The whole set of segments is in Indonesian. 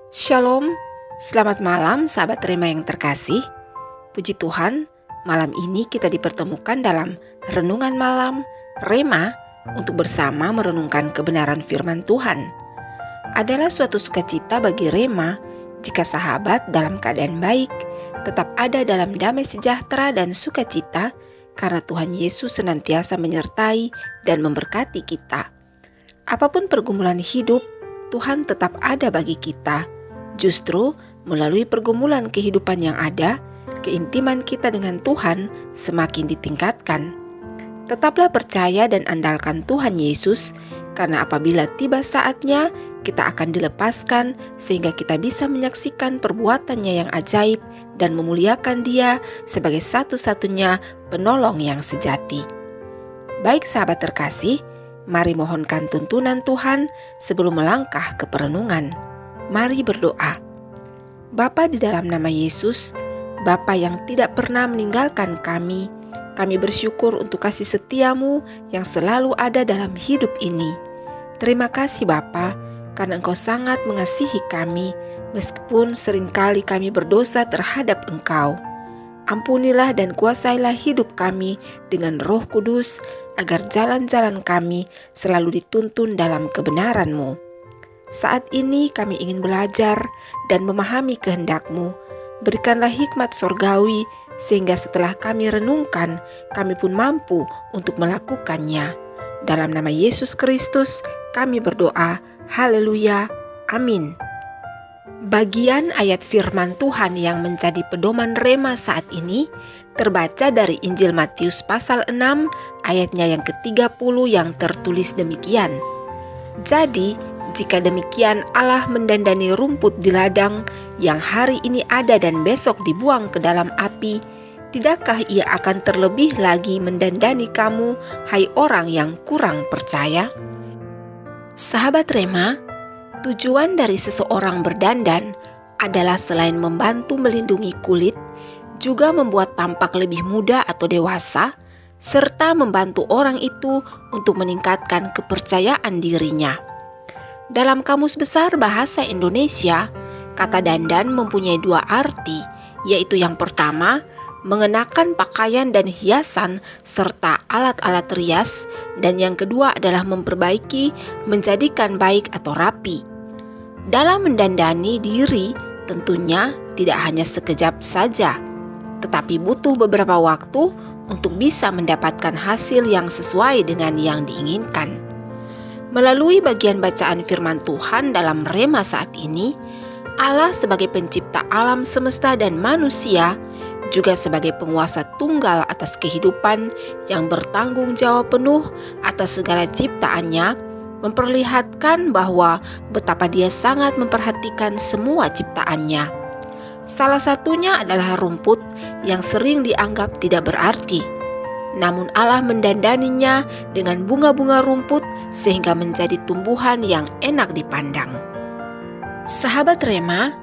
Shalom, selamat malam sahabat Rema yang terkasih. Puji Tuhan, malam ini kita dipertemukan dalam renungan malam Rema untuk bersama merenungkan kebenaran firman Tuhan. Adalah suatu sukacita bagi Rema jika sahabat dalam keadaan baik tetap ada dalam damai sejahtera dan sukacita karena Tuhan Yesus senantiasa menyertai dan memberkati kita. Apapun pergumulan hidup, Tuhan tetap ada bagi kita. Justru melalui pergumulan kehidupan yang ada, keintiman kita dengan Tuhan semakin ditingkatkan. Tetaplah percaya dan andalkan Tuhan Yesus, karena apabila tiba saatnya, kita akan dilepaskan sehingga kita bisa menyaksikan perbuatannya yang ajaib dan memuliakan Dia sebagai satu-satunya penolong yang sejati. Baik sahabat terkasih, mari mohonkan tuntunan Tuhan sebelum melangkah ke perenungan. Mari berdoa. Bapa di dalam nama Yesus, Bapa yang tidak pernah meninggalkan kami bersyukur untuk kasih setia-Mu yang selalu ada dalam hidup ini. Terima kasih Bapa, karena Engkau sangat mengasihi kami, meskipun seringkali kami berdosa terhadap Engkau. Ampunilah dan kuasailah hidup kami dengan Roh Kudus, agar jalan-jalan kami selalu dituntun dalam kebenaran-Mu. Saat ini kami ingin belajar dan memahami kehendak-Mu. Berikanlah hikmat sorgawi, sehingga setelah kami renungkan, kami pun mampu untuk melakukannya. Dalam nama Yesus Kristus, kami berdoa. Haleluya. Amin. Bagian ayat firman Tuhan yang menjadi pedoman Rema saat ini terbaca dari Injil Matius pasal 6 ayatnya yang ke-30 yang tertulis demikian. Jadi, jika demikian Allah mendandani rumput di ladang yang hari ini ada dan besok dibuang ke dalam api, tidakkah Ia akan terlebih lagi mendandani kamu, hai orang yang kurang percaya? Sahabat Rema, tujuan dari seseorang berdandan adalah selain membantu melindungi kulit, juga membuat tampak lebih muda atau dewasa, serta membantu orang itu untuk meningkatkan kepercayaan dirinya. Dalam Kamus Besar Bahasa Indonesia, kata dandan mempunyai dua arti, yaitu yang pertama, mengenakan pakaian dan hiasan serta alat-alat rias, dan yang kedua adalah memperbaiki, menjadikan baik atau rapi. Dalam mendandani diri, tentunya tidak hanya sekejap saja, tetapi butuh beberapa waktu untuk bisa mendapatkan hasil yang sesuai dengan yang diinginkan. Melalui bagian bacaan firman Tuhan dalam Rema saat ini, Allah sebagai pencipta alam semesta dan manusia, juga sebagai penguasa tunggal atas kehidupan yang bertanggung jawab penuh atas segala ciptaannya, memperlihatkan bahwa betapa Dia sangat memperhatikan semua ciptaannya. Salah satunya adalah rumput yang sering dianggap tidak berarti. Namun Allah mendandaninya dengan bunga-bunga rumput sehingga menjadi tumbuhan yang enak dipandang. Sahabat Rema,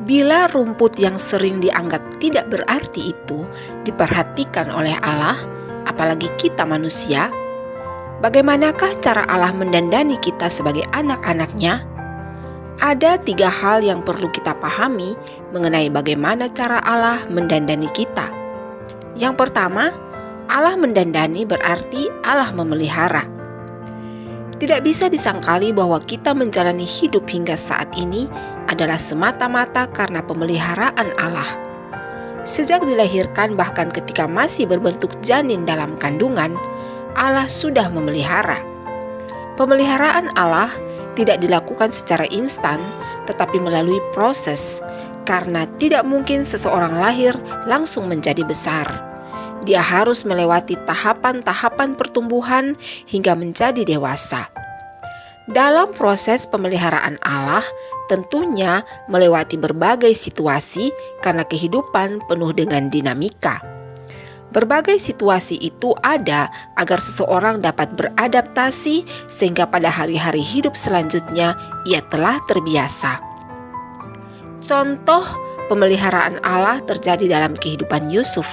bila rumput yang sering dianggap tidak berarti itu diperhatikan oleh Allah, apalagi kita manusia, bagaimanakah cara Allah mendandani kita sebagai anak-anak-Nya? Ada 3 hal yang perlu kita pahami mengenai bagaimana cara Allah mendandani kita. Yang pertama, Allah mendandani berarti Allah memelihara. Tidak bisa disangkali bahwa kita menjalani hidup hingga saat ini adalah semata-mata karena pemeliharaan Allah. Sejak dilahirkan bahkan ketika masih berbentuk janin dalam kandungan, Allah sudah memelihara. Pemeliharaan Allah tidak dilakukan secara instan, tetapi melalui proses, karena tidak mungkin seseorang lahir langsung menjadi besar. Dia harus melewati tahapan-tahapan pertumbuhan hingga menjadi dewasa. Dalam proses pemeliharaan Allah, tentunya melewati berbagai situasi karena kehidupan penuh dengan dinamika. Berbagai situasi itu ada agar seseorang dapat beradaptasi sehingga pada hari-hari hidup selanjutnya ia telah terbiasa. Contoh pemeliharaan Allah terjadi dalam kehidupan Yusuf.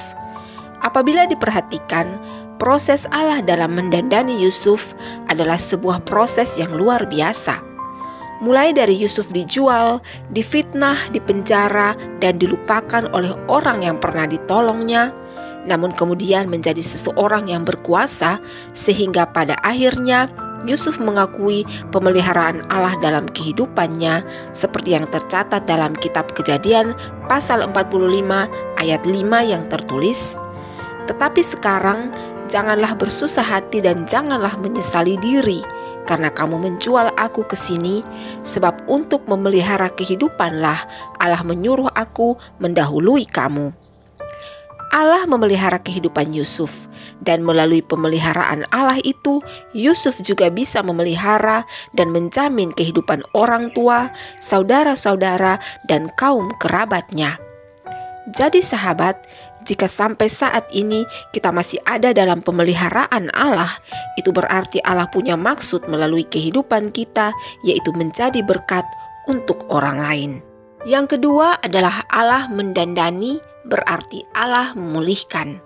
Apabila diperhatikan, proses Allah dalam mendandani Yusuf adalah sebuah proses yang luar biasa. Mulai dari Yusuf dijual, difitnah, dipenjara, dan dilupakan oleh orang yang pernah ditolongnya, namun kemudian menjadi seseorang yang berkuasa, sehingga pada akhirnya Yusuf mengakui pemeliharaan Allah dalam kehidupannya, seperti yang tercatat dalam kitab Kejadian pasal 45 ayat 5 yang tertulis, "Tetapi sekarang janganlah bersusah hati dan janganlah menyesali diri, karena kamu menjual aku ke sini, sebab untuk memelihara kehidupanlah Allah menyuruh aku mendahului kamu." Allah memelihara kehidupan Yusuf, dan melalui pemeliharaan Allah itu, Yusuf juga bisa memelihara dan menjamin kehidupan orang tua, saudara-saudara, dan kaum kerabatnya. Jadi sahabat, jika sampai saat ini kita masih ada dalam pemeliharaan Allah, itu berarti Allah punya maksud melalui kehidupan kita, yaitu menjadi berkat untuk orang lain. Yang kedua adalah Allah mendandani, berarti Allah memulihkan.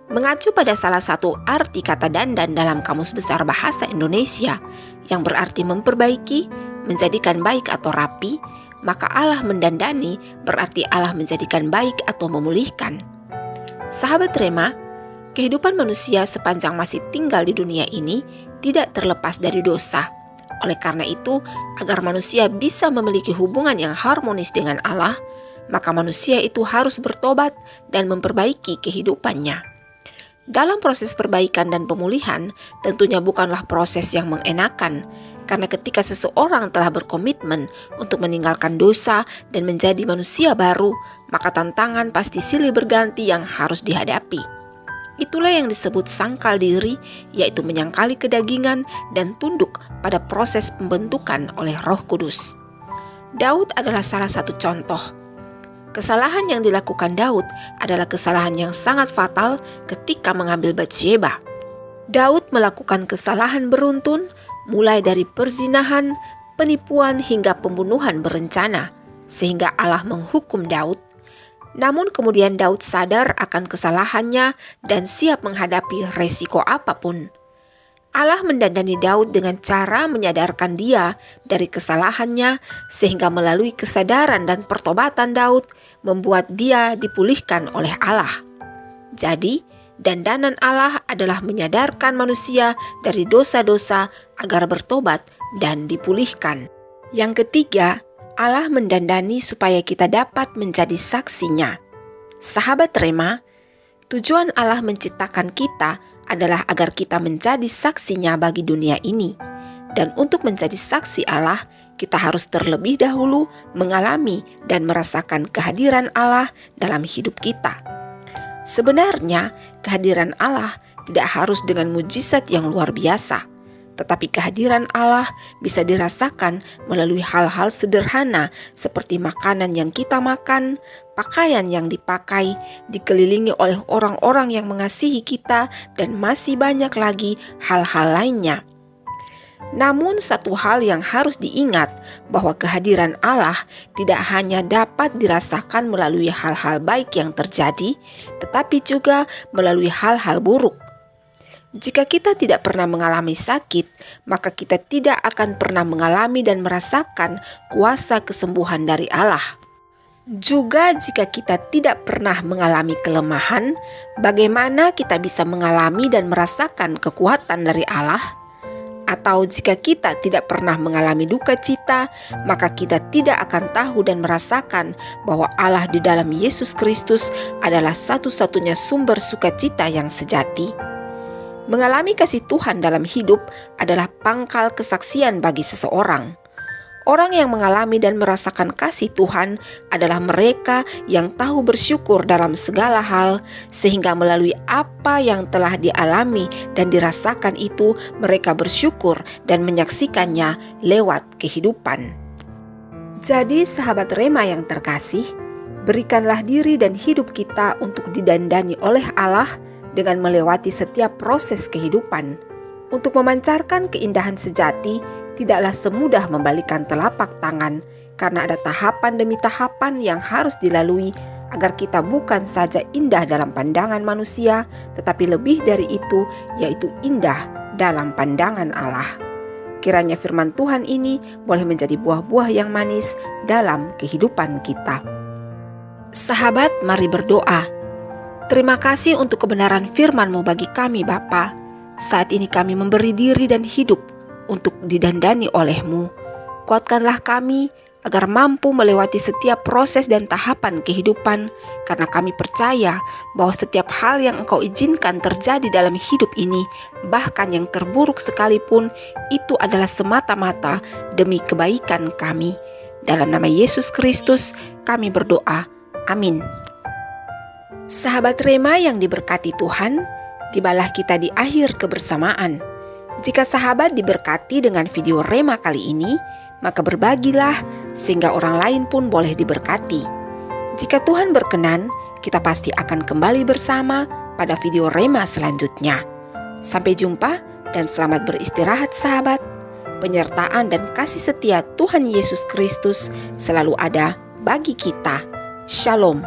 Mengacu pada salah satu arti kata dandan dalam Kamus Besar Bahasa Indonesia yang berarti memperbaiki, menjadikan baik atau rapi, maka Allah mendandani berarti Allah menjadikan baik atau memulihkan. Sahabat Rema, kehidupan manusia sepanjang masih tinggal di dunia ini tidak terlepas dari dosa. Oleh karena itu, agar manusia bisa memiliki hubungan yang harmonis dengan Allah, maka manusia itu harus bertobat dan memperbaiki kehidupannya. Dalam proses perbaikan dan pemulihan, tentunya bukanlah proses yang mengenakan, karena ketika seseorang telah berkomitmen untuk meninggalkan dosa dan menjadi manusia baru, maka tantangan pasti silih berganti yang harus dihadapi. Itulah yang disebut sangkal diri, yaitu menyangkali kedagingan dan tunduk pada proses pembentukan oleh Roh Kudus. Daud adalah salah satu contoh. Kesalahan yang dilakukan Daud adalah kesalahan yang sangat fatal ketika mengambil Batsyeba. Daud melakukan kesalahan beruntun, mulai dari perzinahan, penipuan hingga pembunuhan berencana, sehingga Allah menghukum Daud. Namun kemudian Daud sadar akan kesalahannya dan siap menghadapi resiko apapun. Allah mendandani Daud dengan cara menyadarkan dia dari kesalahannya, sehingga melalui kesadaran dan pertobatan Daud membuat dia dipulihkan oleh Allah. Jadi, dandanan Allah adalah menyadarkan manusia dari dosa-dosa agar bertobat dan dipulihkan. Yang ketiga, Allah mendandani supaya kita dapat menjadi saksinya. Sahabat Rema, tujuan Allah menciptakan kita adalah agar kita menjadi saksinya bagi dunia ini. Dan untuk menjadi saksi Allah, kita harus terlebih dahulu mengalami dan merasakan kehadiran Allah dalam hidup kita. Sebenarnya, kehadiran Allah tidak harus dengan mujizat yang luar biasa, tetapi kehadiran Allah bisa dirasakan melalui hal-hal sederhana seperti makanan yang kita makan, pakaian yang dipakai, dikelilingi oleh orang-orang yang mengasihi kita, dan masih banyak lagi hal-hal lainnya. Namun satu hal yang harus diingat, bahwa kehadiran Allah tidak hanya dapat dirasakan melalui hal-hal baik yang terjadi, tetapi juga melalui hal-hal buruk. Jika kita tidak pernah mengalami sakit, maka kita tidak akan pernah mengalami dan merasakan kuasa kesembuhan dari Allah. Juga jika kita tidak pernah mengalami kelemahan, bagaimana kita bisa mengalami dan merasakan kekuatan dari Allah? Atau jika kita tidak pernah mengalami duka cita, maka kita tidak akan tahu dan merasakan bahwa Allah di dalam Yesus Kristus adalah satu-satunya sumber sukacita yang sejati. Mengalami kasih Tuhan dalam hidup adalah pangkal kesaksian bagi seseorang. Orang yang mengalami dan merasakan kasih Tuhan adalah mereka yang tahu bersyukur dalam segala hal, sehingga melalui apa yang telah dialami dan dirasakan itu, mereka bersyukur dan menyaksikannya lewat kehidupan. Jadi sahabat Rema yang terkasih, berikanlah diri dan hidup kita untuk didandani oleh Allah dengan melewati setiap proses kehidupan. Untuk memancarkan keindahan sejati, tidaklah semudah membalikan telapak tangan, karena ada tahapan demi tahapan yang harus dilalui agar kita bukan saja indah dalam pandangan manusia, tetapi lebih dari itu, yaitu indah dalam pandangan Allah. Kiranya firman Tuhan ini boleh menjadi buah-buah yang manis dalam kehidupan kita. Sahabat, mari berdoa. Terima kasih untuk kebenaran firman-Mu bagi kami, Bapa. Saat ini kami memberi diri dan hidup untuk didandani oleh-Mu. Kuatkanlah kami agar mampu melewati setiap proses dan tahapan kehidupan, karena kami percaya bahwa setiap hal yang Engkau izinkan terjadi dalam hidup ini, bahkan yang terburuk sekalipun, itu adalah semata-mata demi kebaikan kami. Dalam nama Yesus Kristus kami berdoa. Amin. Sahabat Rema yang diberkati Tuhan, tibalah kita di akhir kebersamaan. Jika sahabat diberkati dengan video Rema kali ini, maka berbagilah sehingga orang lain pun boleh diberkati. Jika Tuhan berkenan, kita pasti akan kembali bersama pada video Rema selanjutnya. Sampai jumpa dan selamat beristirahat sahabat. Penyertaan dan kasih setia Tuhan Yesus Kristus selalu ada bagi kita. Shalom.